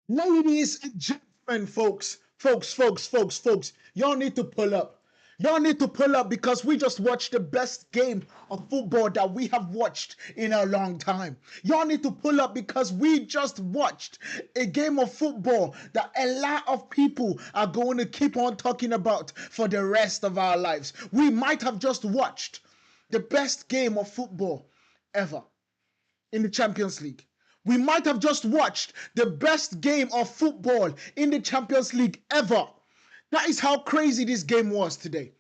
Ladies and gentlemen, folks, y'all need to pull up. Y'all need to pull up because we just watched the best game of football that we have watched in a long time. Y'all need to pull up because we just watched a game of football that a lot of people are going to keep on talking about for the rest of our lives. We might have just watched the best game of football ever in the Champions League. We might have just watched the best game of football in the Champions League ever. That is how crazy this game was today.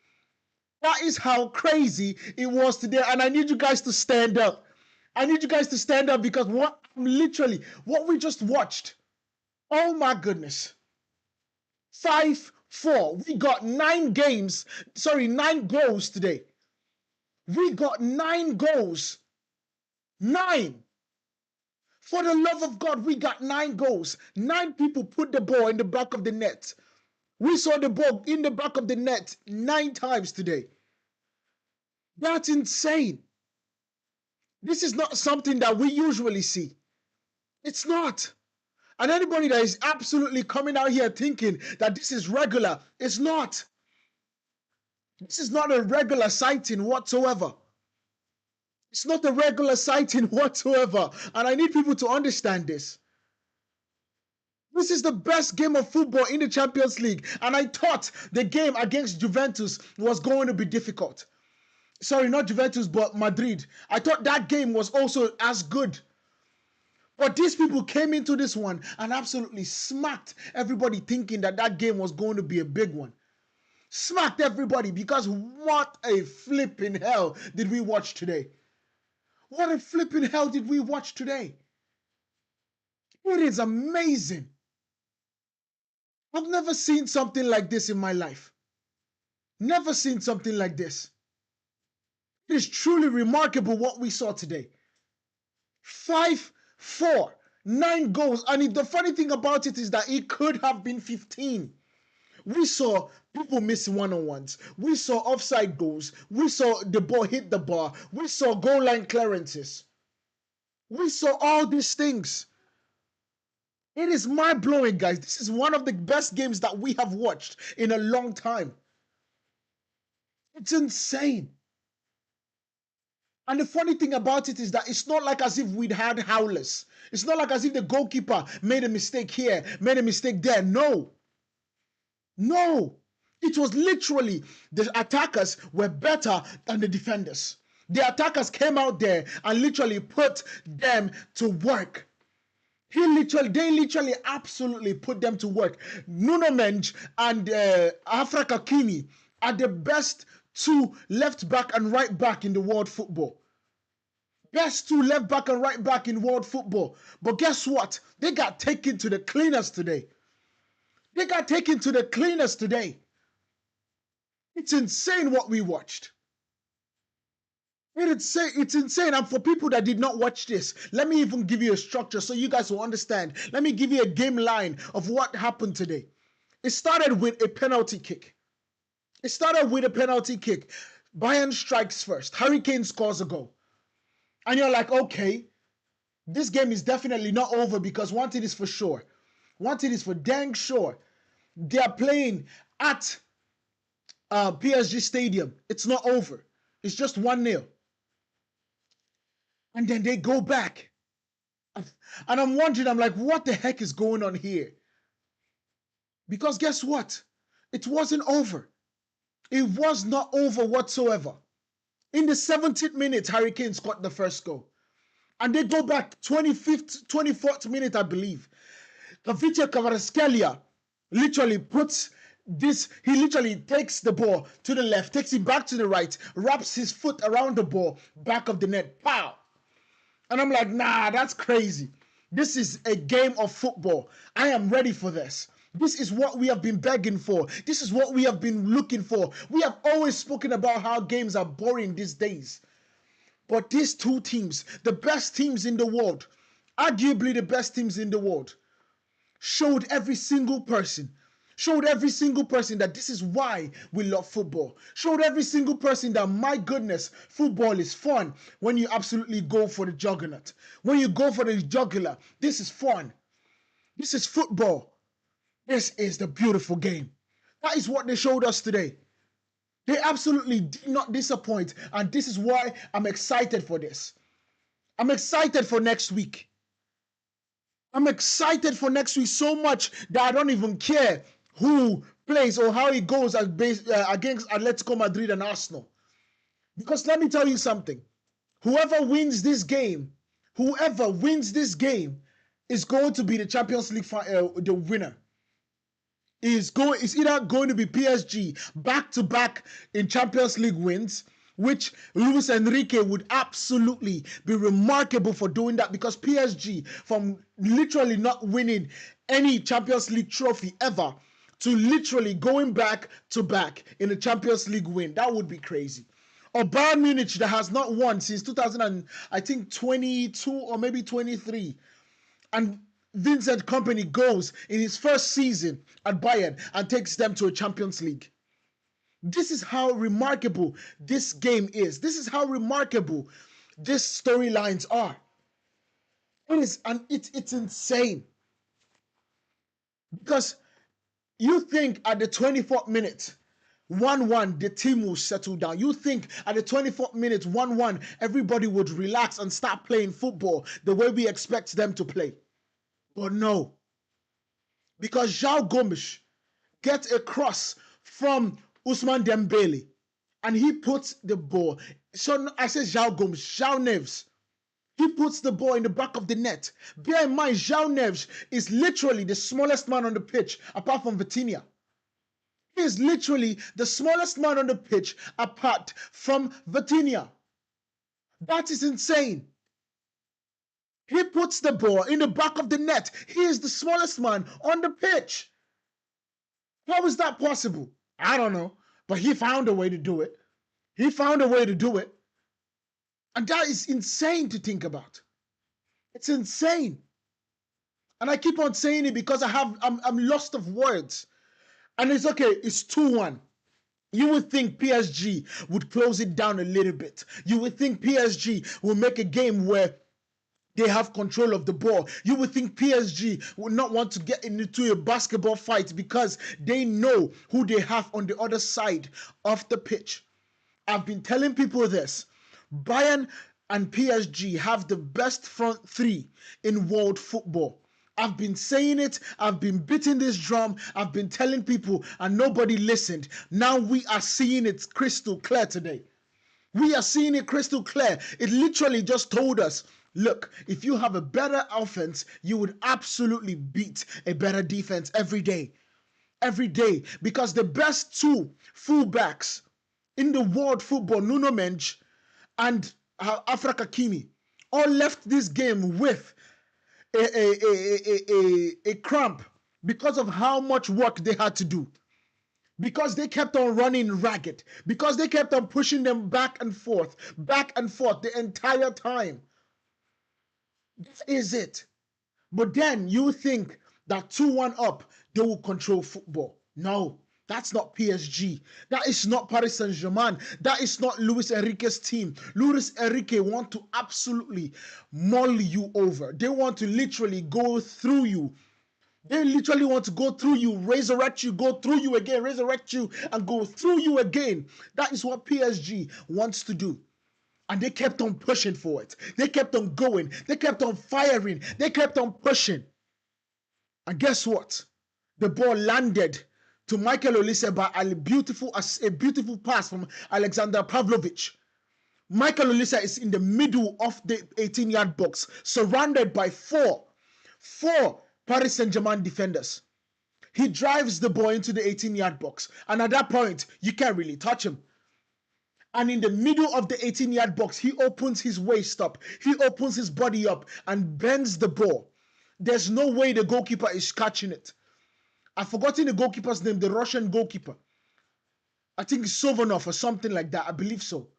That is how crazy it was today. And I need you guys to stand up. I need you guys to stand up because what we just watched. Oh my goodness. 5-4. We got 9 goals today. We got 9 goals. 9. For the love of God, we got 9 goals. 9 people put the ball in the back of the net. We saw the ball in the back of the net 9 times today. That's insane. This is not something that we usually see. It's not. And anybody that is absolutely coming out here thinking that this is regular, it's not. This is not a regular sighting whatsoever. It's not a regular sighting whatsoever. And I need people to understand this. This is the best game of football in the Champions League. And I thought the game against Juventus was going to be difficult. Sorry, not Juventus, but Madrid. I thought that game was also as good. But these people came into this one and absolutely smacked everybody thinking that that game was going to be a big one. Smacked everybody because what a flipping hell did we watch today? What a flipping hell did we watch today? It is amazing. I've never seen something like this in my life. Never seen something like this. It is truly remarkable what we saw today. 5-4, 9 goals. And the funny thing about it is that it could have been 15. We saw people miss one-on-ones. We saw offside goals. We saw the ball hit the bar. We saw goal line clearances. We saw all these things. It is mind-blowing, guys. This is one of the best games that we have watched in a long time. It's insane. And the funny thing about it is that it's not like as if we'd had howlers. It's not like as if the goalkeeper made a mistake here, made a mistake there. No. No. It was literally the attackers were better than the defenders. The attackers came out there and literally put them to work. They literally absolutely put them to work. Nuno Mendes and Khvicha Kvaratskhelia are the best 2 left back and right back in the world football. Best 2 left back and right back in world football. But guess what? They got taken to the cleaners today. They got taken to the cleaners today. It's insane what we watched. It's insane. And for people that did not watch this, let me even give you a structure so you guys will understand. Let me give you a game line of what happened today. It started with a penalty kick. Bayern strikes first. Harry Kane scores a goal. And you're like, okay, this game is definitely not over because one thing is for sure. One thing is for dang sure. They are playing at PSG Stadium. It's not over. It's just 1-0. And then they go back. And I'm wondering, I'm like, what the heck is going on here? Because guess what? It wasn't over. It was not over whatsoever. In the 17th minute, Harry Kane scored the first goal. And they go back 24th minute, I believe. Khvicha Kvaratskhelia literally puts this, he literally takes the ball to the left, takes it back to the right, wraps his foot around the ball, back of the net, pow. And I'm like, nah, that's crazy. This is a game of football. I am ready for this. This is what we have been begging for. This is what we have been looking for. We have always spoken about how games are boring these days. But these 2 teams, the best teams in the world, arguably the best teams in the world, showed every single person that this is why we love football. Showed every single person that, my goodness, football is fun when you absolutely go for the juggernaut. When you go for the jugular, this is fun. This is football. This is the beautiful game. That is what they showed us today. They absolutely did not disappoint, and this is why I'm excited for this. I'm excited for next week. I'm excited for next week so much that I don't even care who plays or how it goes against Atletico Madrid and Arsenal. Because let me tell you something. Whoever wins this game is going to be the Champions League the winner. It's either going to be PSG back-to-back in Champions League wins, which Luis Enrique would absolutely be remarkable for doing that, because PSG, from literally not winning any Champions League trophy ever to literally going back-to-back in a Champions League win, that would be crazy. Or Bayern Munich, that has not won since 2022 or maybe 23. And Vincent Kompany goes in his first season at Bayern and takes them to a Champions League. This is how remarkable this game is. This is how remarkable these storylines are. It is, and it's insane. Because you think at the 24th minute, 1-1, the team will settle down. You think at the 24th minute, 1-1, everybody would relax and start playing football the way we expect them to play. But no. Because João Gomes gets a cross from Ousmane Dembélé, and he puts the ball. So I said João Gomes, João Neves. He puts the ball in the back of the net. Bear in mind, João Neves is literally the smallest man on the pitch, apart from Vitinha. He is literally the smallest man on the pitch, apart from Vitinha. That is insane. He puts the ball in the back of the net. He is the smallest man on the pitch. How is that possible? I don't know. But he found a way to do it. He found a way to do it. And that is insane to think about. It's insane. And I keep on saying it because I'm lost of words. And it's okay, it's 2-1. You would think PSG would close it down a little bit. You would think PSG will make a game where they have control of the ball. You would think PSG would not want to get into a basketball fight because they know who they have on the other side of the pitch. I've been telling people this. Bayern and PSG have the best front three in world football. I've been saying it. I've been beating this drum. I've been telling people and nobody listened. Now we are seeing it crystal clear today. We are seeing it crystal clear. It literally just told us, look, if you have a better offense, you would absolutely beat a better defense every day. Every day. Because the best two fullbacks in the world football, Nuno Mendes and Achraf Hakimi, all left this game with a cramp because of how much work they had to do. Because they kept on running ragged. Because they kept on pushing them back and forth the entire time. This is it. But then you think that 2-1 up, they will control football. No, that's not PSG. That is not Paris Saint-Germain. That is not Luis Enrique's team. Luis Enrique want to absolutely maul you over. They want to literally go through you. They literally want to go through you, resurrect you, go through you again, resurrect you, and go through you again. That is what PSG wants to do. And they kept on pushing for it. They kept on going. They kept on firing. They kept on pushing. And guess what? The ball landed to Michael Olise by a beautiful pass from Alexander Pavlovich. Michael Olise is in the middle of the 18-yard box, surrounded by four Paris Saint-Germain defenders. He drives the ball into the 18-yard box. And at that point, you can't really touch him. And in the middle of the 18-yard box, he opens his waist up. He opens his body up and bends the ball. There's no way the goalkeeper is catching it. I've forgotten the goalkeeper's name, the Russian goalkeeper. I think it's Sovanov or something like that. I believe so.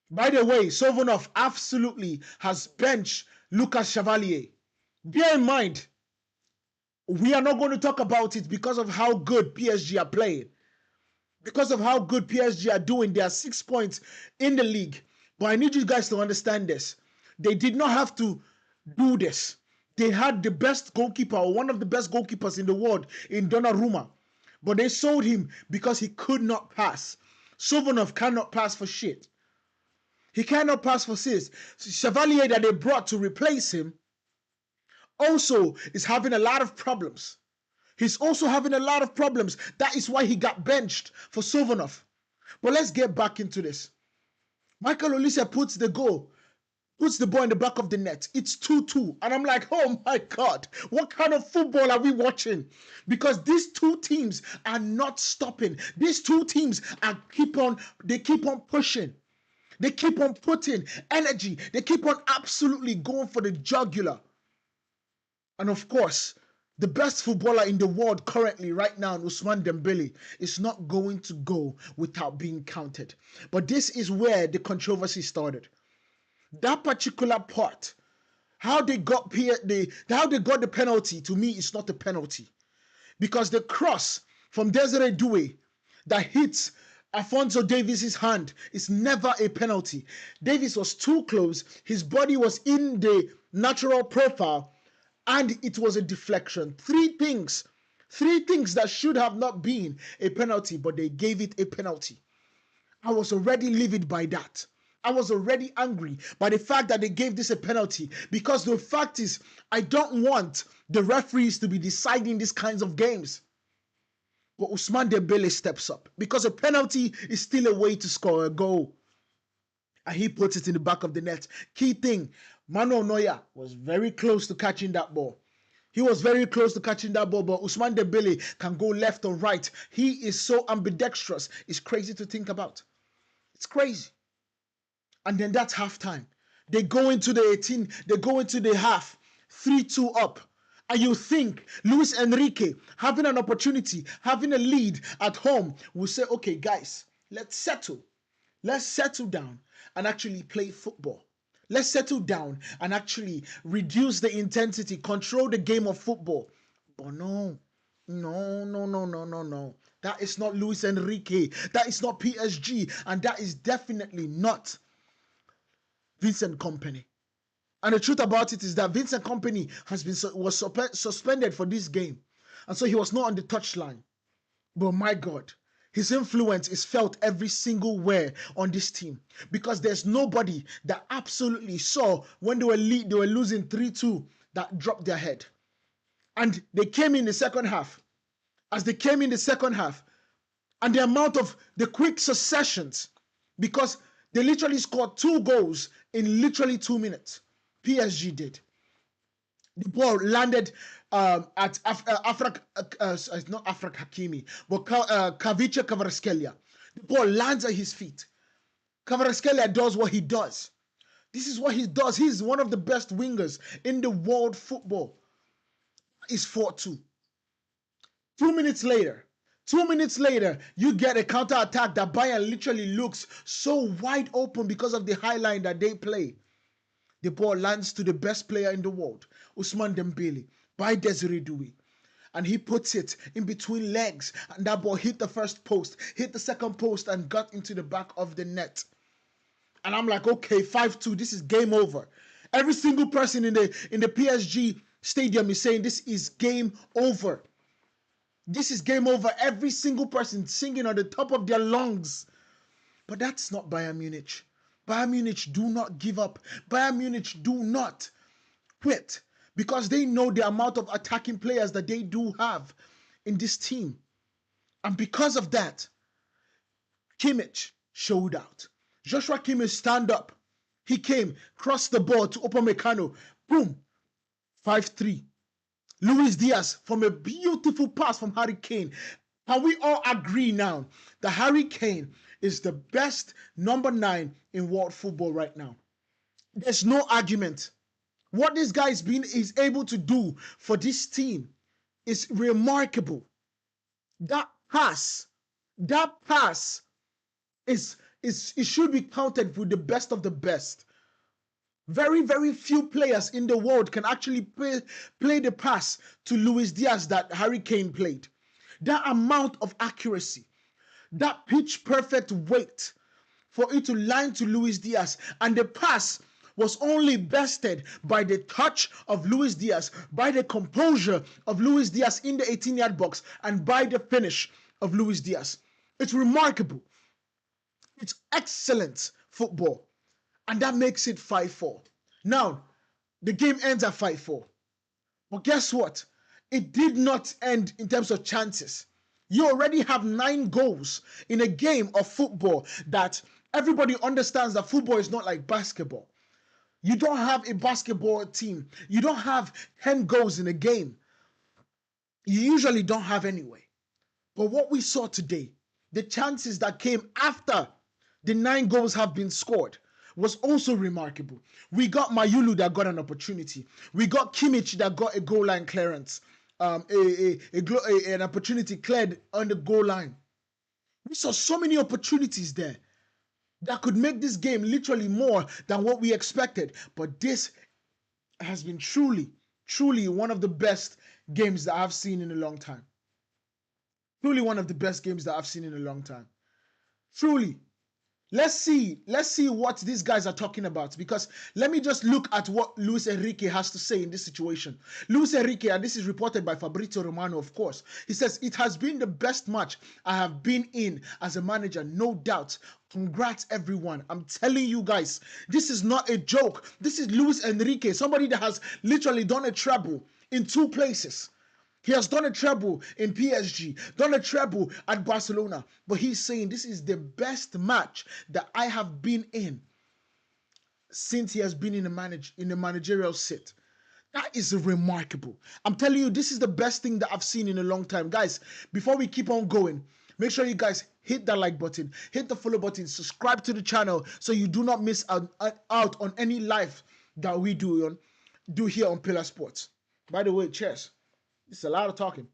By the way, Sovanov absolutely has benched Lucas Chevalier. Bear in mind, we are not going to talk about it because of how good PSG are playing. Because of how good PSG are doing. They are 6 points in the league. But I need you guys to understand this. They did not have to do this. they had the best goalkeeper, or one of the best goalkeepers in the world, in Donnarumma. But they sold him because he could not pass. Sovanov cannot pass for shit. He cannot pass for sis. Chevalier that they brought to replace him also is having a lot of problems. He's also having a lot of problems. That is why he got benched for Sovanov. But let's get back into this. Michael Olise puts the ball in the back of the net. It's 2-2. And I'm like, oh my God, what kind of football are we watching? Because these two teams are not stopping. These two teams keep on pushing. They keep on putting energy. They keep on absolutely going for the jugular. And of course, the best footballer in the world currently right now, Ousmane Dembélé, is not going to go without being counted. But this is where the controversy started. That particular part, how they got the penalty, to me, is not a penalty. Because the cross from Desiree Doué that hits Alphonso Davies' hand is never a penalty. Davies was too close. His body was in the natural profile. And it was a deflection. Three things that should have not been a penalty, but they gave it a penalty. I was already livid by that. I was already angry by the fact that they gave this a penalty, because the fact is, I don't want the referees to be deciding these kinds of games. But Ousmane Dembélé steps up, because a penalty is still a way to score a goal. And he puts it in the back of the net. Key thing, Manuel Neuer was very close to catching that ball. He was very close to catching that ball, but Ousmane Dembélé can go left or right. He is so ambidextrous. It's crazy to think about. It's crazy. And then that's halftime. They go into the half, 3-2 up. And you think Luis Enrique, having an opportunity, having a lead at home, will say, okay, guys, let's settle. Let's settle down and actually play football. Let's settle down and actually reduce the intensity, control the game of football. But no. That is not Luis Enrique. That is not PSG. And that is definitely not Vincent Kompany. And the truth about it is that Vincent Kompany was suspended for this game. And so he was not on the touchline. But my God, his influence is felt every single where on this team, because there's nobody that absolutely saw when they were losing 3-2 that dropped their head. And they came in the second half. As they came in the second half, and the amount of the quick successions, because they literally scored 2 goals in literally 2 minutes. PSG did. The ball landed at not Afrak Hakimi, but Khvicha Kvaratskhelia. The ball lands at his feet. Kvaratskhelia does what he does. This is what he does. He's one of the best wingers in the world football. It's 4-2. 2 minutes later, you get a counter-attack that Bayern literally looks so wide open because of the high line that they play. The ball lands to the best player in the world, Ousmane Dembélé, by Desiree Doué. And he puts it in between legs. And that ball hit the first post, hit the second post, and got into the back of the net. And I'm like, okay, 5-2, this is game over. Every single person in the PSG stadium is saying this is game over. This is game over. Every single person singing on the top of their lungs. But that's not Bayern Munich. Bayern Munich do not give up. Bayern Munich do not quit, because they know the amount of attacking players that they do have in this team. And because of that, Kimmich showed out. Joshua Kimmich stand up. He came, crossed the ball to Upamecano. Boom. 5-3. Luis Diaz from a beautiful pass from Harry Kane. Can we all agree now that Harry Kane is the best number 9 in world football right now? There's no argument. What this guy is able to do for this team is remarkable. That pass it should be counted with the best of the best. Very, very few players in the world can actually play the pass to Luis Diaz that Harry Kane played. That amount of accuracy, that pitch perfect weight for it to line to Luis Diaz, and the pass was only bested by the touch of Luis Diaz, by the composure of Luis Diaz in the 18-yard box, and by the finish of Luis Diaz. It's remarkable. It's excellent football. And that makes it 5-4. Now, the game ends at 5-4. But guess what? It did not end in terms of chances. You already have 9 goals in a game of football that everybody understands that football is not like basketball. You don't have a basketball team. You don't have 10 goals in a game. You usually don't have anyway. But what we saw today, the chances that came after the 9 goals have been scored, was also remarkable. We got Mayulu that got an opportunity. We got Kimmich that got a goal line clearance. An opportunity cleared on the goal line. We saw so many opportunities there that could make this game literally more than what we expected. But this has been truly, truly one of the best games that I've seen in a long time. Truly one of the best games that I've seen in a long time. Truly. Let's see what these guys are talking about, because let me just look at what Luis Enrique has to say in this situation. Luis Enrique, and this is reported by Fabrizio Romano, of course, he says, "It has been the best match I have been in as a manager, no doubt. Congrats, everyone." I'm telling you guys, this is not a joke. This is Luis Enrique, somebody that has literally done a treble in 2 places. He has done a treble in PSG, done a treble at Barcelona, but he's saying this is the best match that I have been in since he has been in the managerial seat. That is remarkable. I'm telling you, this is the best thing that I've seen in a long time. Guys, before we keep on going, make sure you guys hit that like button, hit the follow button, subscribe to the channel so you do not miss out on any live that we do here on Pillar Sports. By the way, cheers. It's a lot of talking.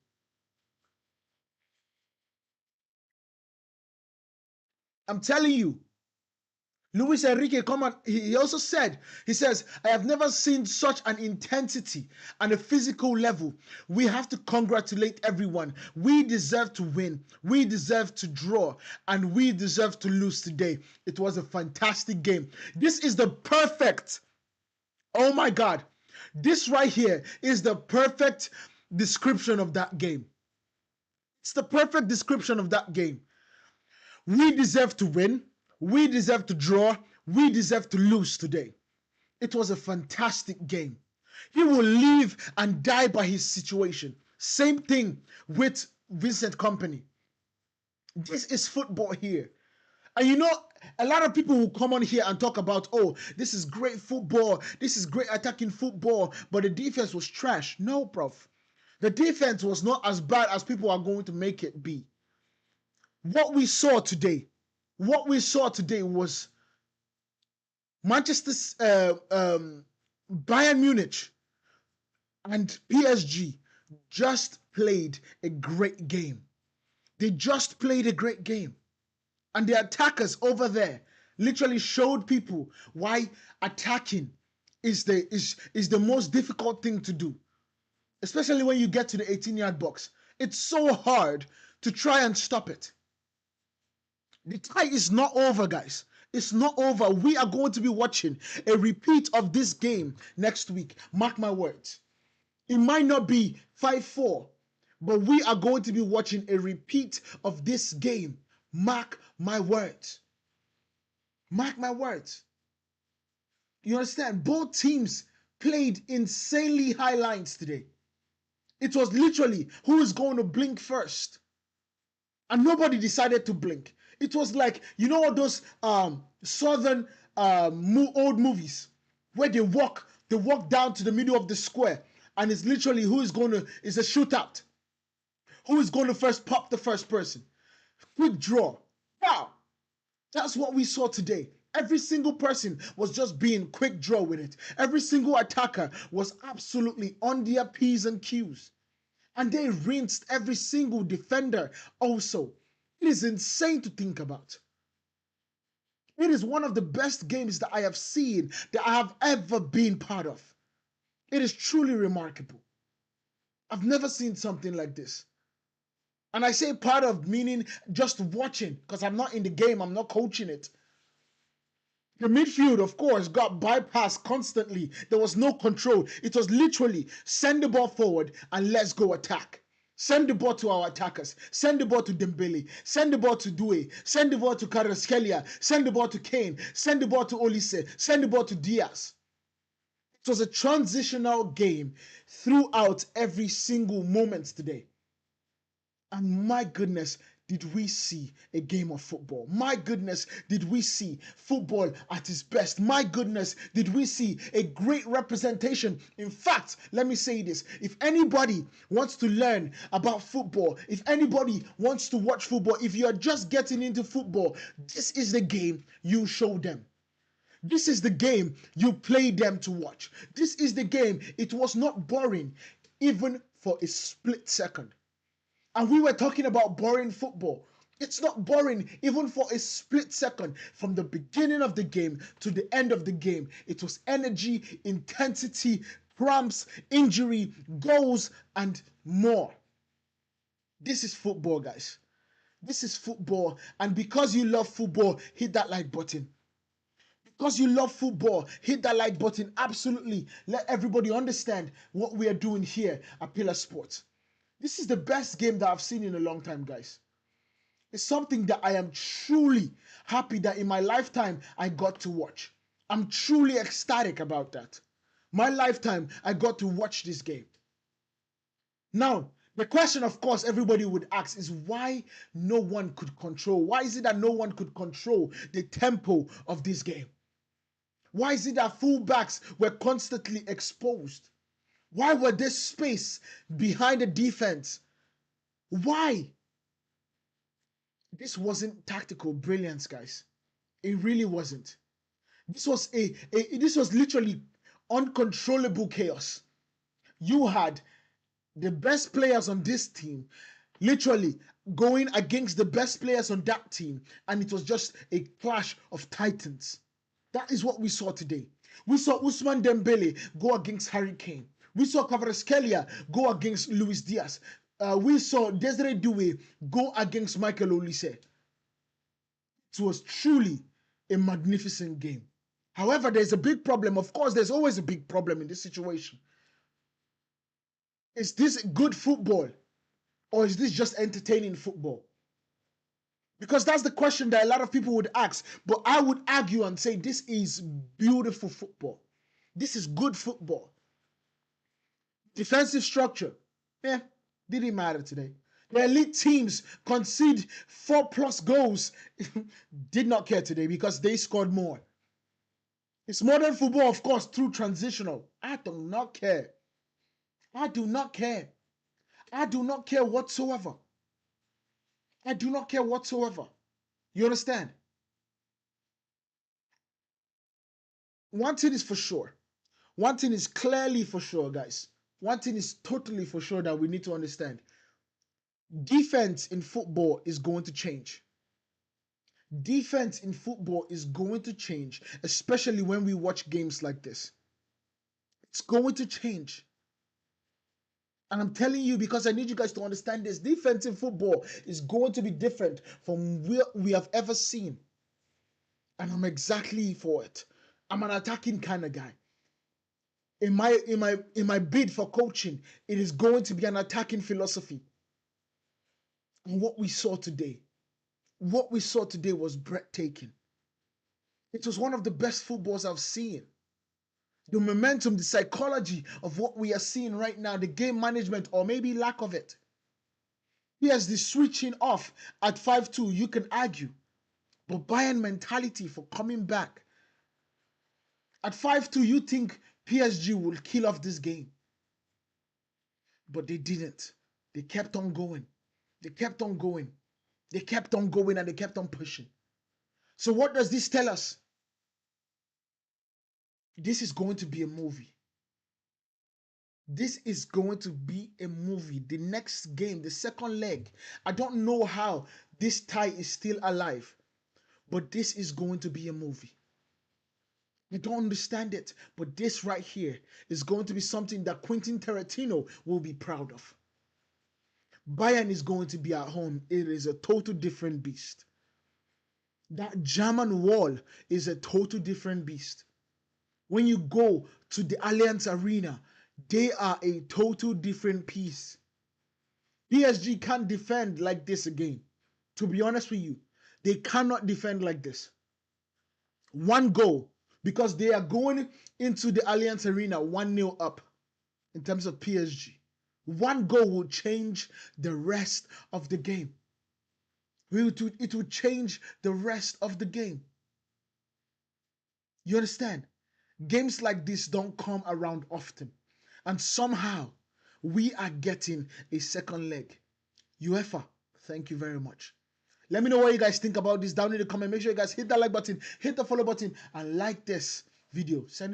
I'm telling you, Luis Enrique, come on. He also said, he says, "I have never seen such an intensity and a physical level. We have to congratulate everyone. We deserve to win. We deserve to draw. And we deserve to lose today. It was a fantastic game." This is the perfect, oh my God. This right here is the perfect description of that game. It's the perfect description of that game. We deserve to win. We deserve to draw. We deserve to lose today. It was a fantastic game. He will live and die by his situation. Same thing with Vincent Kompany. This is football here. And you know, a lot of people will come on here and talk about, oh, this is great football. This is great attacking football. But the defense was trash. No, bruv. The defense was not as bad as people are going to make it be. What we saw today was Bayern Munich and PSG just played a great game. They just played a great game. And the attackers over there literally showed people why attacking is the most difficult thing to do. Especially when you get to the 18-yard box. It's so hard to try and stop it. The tie is not over, guys. It's not over. We are going to be watching a repeat of this game next week. Mark my words. It might not be 5-4, but we are going to be watching a repeat of this game. Mark my words. Mark my words. You understand? Both teams played insanely high lines today. It was literally who is going to blink first. And nobody decided to blink. It was like, you know, those southern old movies where they walk down to the middle of the square, and it's literally it's a shootout. Who is going to first pop the first person? Quick draw. Wow. That's what we saw today. Every single person was just being quick draw with it. Every single attacker was absolutely on their P's and Q's. And they rinsed every single defender also. It is insane to think about. It is one of the best games that I have seen, that I have ever been part of. It is truly remarkable. I've never seen something like this. And I say part of meaning just watching, because I'm not in the game, I'm not coaching it. The midfield, of course, got bypassed constantly. There was no control. It was literally send the ball forward and let's go attack. Send the ball to our attackers. Send the ball to Dembele. Send the ball to Doué. Send the ball to Kvaratskhelia. Send the ball to Kane. Send the ball to Olise. Send the ball to Diaz. It was a transitional game throughout every single moment today. And my goodness, did we see a game of football? My goodness, did we see football at its best? My goodness, did we see a great representation? In fact, let me say this. If anybody wants to learn about football, if anybody wants to watch football, if you're just getting into football, this is the game you show them. This is the game you play them to watch. This is the game. It was not boring, even for a split second. And we were talking about boring football. It's not boring even for a split second. From the beginning of the game to the end of the game, it was energy, intensity, cramps, injury, goals, and more. This is football, guys. This is football. And because you love football, hit that like button. Because you love football, hit that like button. Absolutely. Let everybody understand what we are doing here at Pillar Sports. This is the best game that I've seen in a long time, guys. It's something that I am truly happy that in my lifetime I got to watch. I'm truly ecstatic about that. My lifetime, I got to watch this game. Now, the question, of course, everybody would ask is why no one could control. Why is it that no one could control the tempo of this game? Why is it that fullbacks were constantly exposed? Why were there space behind the defense? Why? This wasn't tactical brilliance, guys. It really wasn't. This was this was literally uncontrollable chaos. You had the best players on this team literally going against the best players on that team, and it was just a clash of titans. That is what we saw today. We saw Ousmane Dembélé go against Harry Kane. We saw Kvaratskhelia go against Luis Diaz. We saw Desiree Doué go against Michael Olise. It was truly a magnificent game. However, there's a big problem. Of course, there's always a big problem in this situation. Is this good football? Or is this just entertaining football? Because that's the question that a lot of people would ask. But I would argue and say this is beautiful football. This is good football. Defensive structure. Didn't matter today. The elite teams concede 4+ goals. Did not care today because they scored more. It's modern football, of course, through transitional. I do not care. I do not care. I do not care whatsoever. I do not care whatsoever. You understand? One thing is for sure. One thing is clearly for sure, guys. One thing is totally for sure that we need to understand. Defense in football is going to change. Defense in football is going to change, especially when we watch games like this. It's going to change. And I'm telling you because I need you guys to understand this. Defense in football is going to be different from what we have ever seen. And I'm exactly for it. I'm an attacking kind of guy. In my bid for coaching, it is going to be an attacking philosophy. And what we saw today was breathtaking. It was one of the best footballs I've seen. The momentum, the psychology of what we are seeing right now, the game management or maybe lack of it. Yes, the switching off at 5-2, you can argue. But Bayern mentality for coming back. At 5-2, you think PSG will kill off this game. But they didn't. They kept on going. They kept on going. They kept on going and they kept on pushing. So what does this tell us? This is going to be a movie. This is going to be a movie. The next game, the second leg. I don't know how this tie is still alive. But this is going to be a movie. I don't understand it. But this right here is going to be something that Quentin Tarantino will be proud of. Bayern is going to be at home. It is a total different beast. That German wall is a total different beast. When you go to the Allianz Arena, they are a total different piece. PSG can't defend like this again. To be honest with you, they cannot defend like this. One goal, because they are going into the Allianz Arena 1-0 up in terms of PSG. One goal will change the rest of the game. It will change the rest of the game. You understand? Games like this don't come around often. And somehow, we are getting a second leg. UEFA, thank you very much. Let me know what you guys think about this down in the comment. Make sure you guys hit that like button, hit the follow button, and like this video. Send it